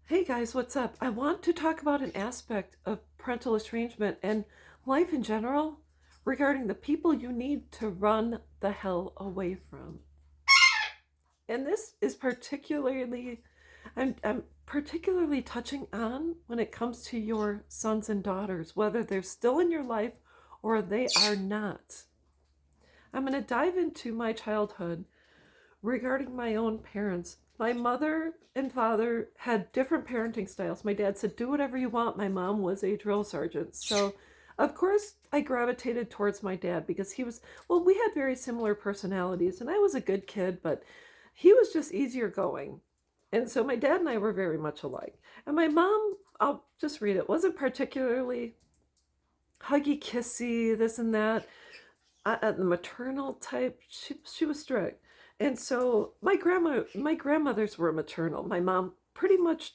Hey guys, what's up? I want to talk about an aspect of parental estrangement and life in general regarding the people you need to run the hell away from. And this is I'm particularly touching on when it comes to your sons and daughters, whether they're still in your life or they are not. I'm going to dive into my childhood regarding my own parents. My mother and father had different parenting styles. My dad said, do whatever you want. My mom was a drill sergeant. So, of course, I gravitated towards my dad because we had very similar personalities, and I was a good kid, but he was just easier going. And so my dad and I were very much alike. And my mom, I'll just read it, wasn't particularly huggy kissy, this and that. The maternal type, she was strict. And so my grandmothers were maternal. My mom pretty much,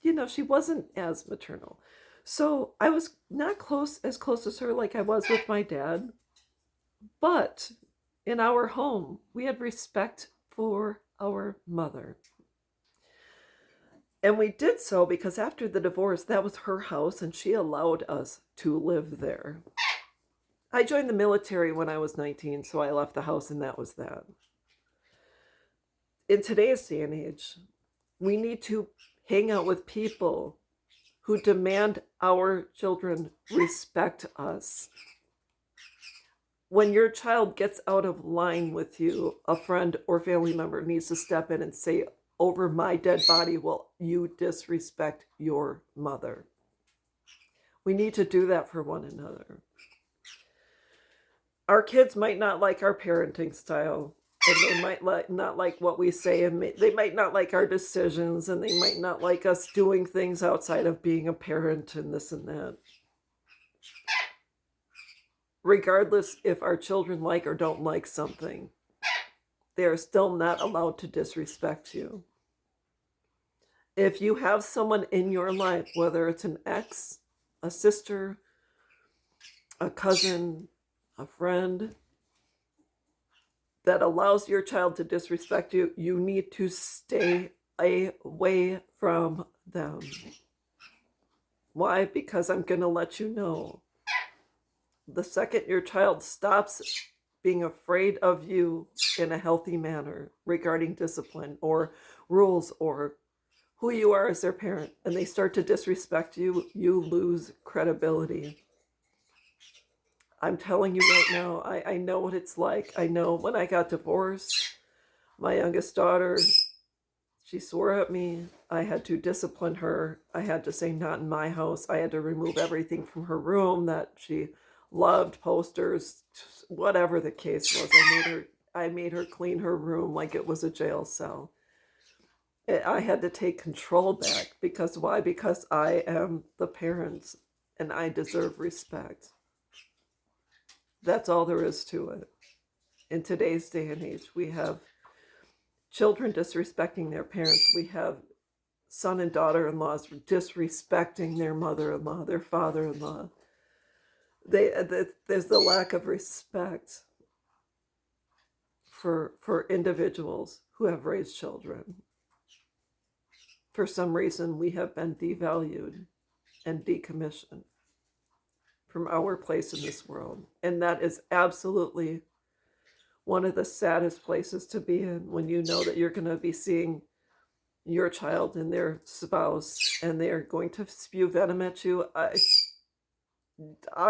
she wasn't as maternal. So I was not as close as her like I was with my dad. But in our home, we had respect for our mother. And we did so because after the divorce, that was her house and she allowed us to live there. I joined the military when I was 19, so I left the house and that was that. In today's day and age, we need to hang out with people who demand our children respect us. When your child gets out of line with you, a friend or family member needs to step in and say, over my dead body, will you disrespect your mother? We need to do that for one another. Our kids might not like our parenting style, and they might not like what we say, and they might not like our decisions, and they might not like us doing things outside of being a parent and this and that. Regardless if our children like or don't like something, they are still not allowed to disrespect you. If you have someone in your life, whether it's an ex, a sister, a cousin, a friend, that allows your child to disrespect you, you need to stay away from them. Why? Because I'm going to let you know. The second your child stops being afraid of you in a healthy manner regarding discipline or rules or who you are as their parent, and they start to disrespect you, you lose credibility. I'm telling you right now, I know what it's like. I know when I got divorced, my youngest daughter, she swore at me. I had to discipline her. I had to say, not in my house. I had to remove everything from her room that she loved, posters, whatever the case was. I made her clean her room like it was a jail cell. I had to take control back because why? Because I am the parent and I deserve respect. That's all there is to it. In today's day and age, we have children disrespecting their parents. We have son and daughter-in-laws disrespecting their mother-in-law, their father-in-law. There's the lack of respect for individuals who have raised children. For some reason, we have been devalued and decommissioned from our place in this world. And that is absolutely one of the saddest places to be in, when you know that you're going to be seeing your child and their spouse and they're going to spew venom at you. I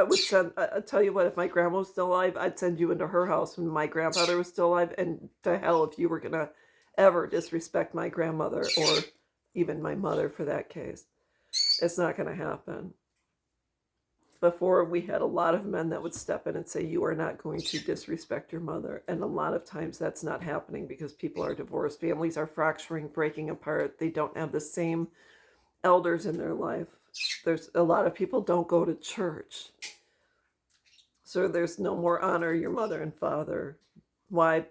would I tell you what, if my grandma was still alive, I'd send you into her house when my grandfather was still alive. And to hell if you were going to ever disrespect my grandmother or even my mother for that case. It's not going to happen. Before, we had a lot of men that would step in and say, you are not going to disrespect your mother. And a lot of times that's not happening because people are divorced. Families are fracturing, breaking apart. They don't have the same elders in their life. There's a lot of people don't go to church. So there's no more honor your mother and father. Why?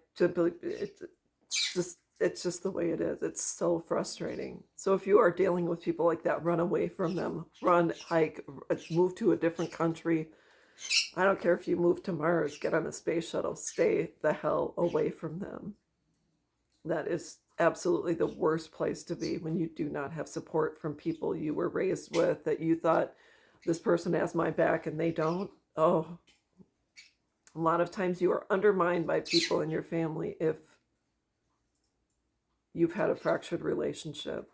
It's just the way it is. It's so frustrating. So if you are dealing with people like that, run away from them. Run, hike, move to a different country. I don't care if you move to Mars, get on a space shuttle. Stay the hell away from them. That is absolutely the worst place to be, when you do not have support from people you were raised with, that you thought, this person has my back and they don't. Oh, a lot of times you are undermined by people in your family if you've had a fractured relationship.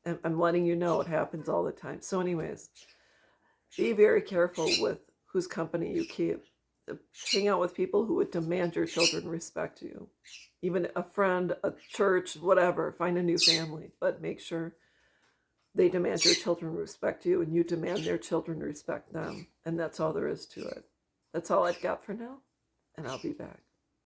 And I'm letting you know it happens all the time. So anyways, be very careful with whose company you keep. Hang out with people who would demand your children respect you. Even a friend, a church, whatever. Find a new family, but make sure they demand your children respect you and you demand their children respect them. And that's all there is to it. That's all I've got for now, and I'll be back.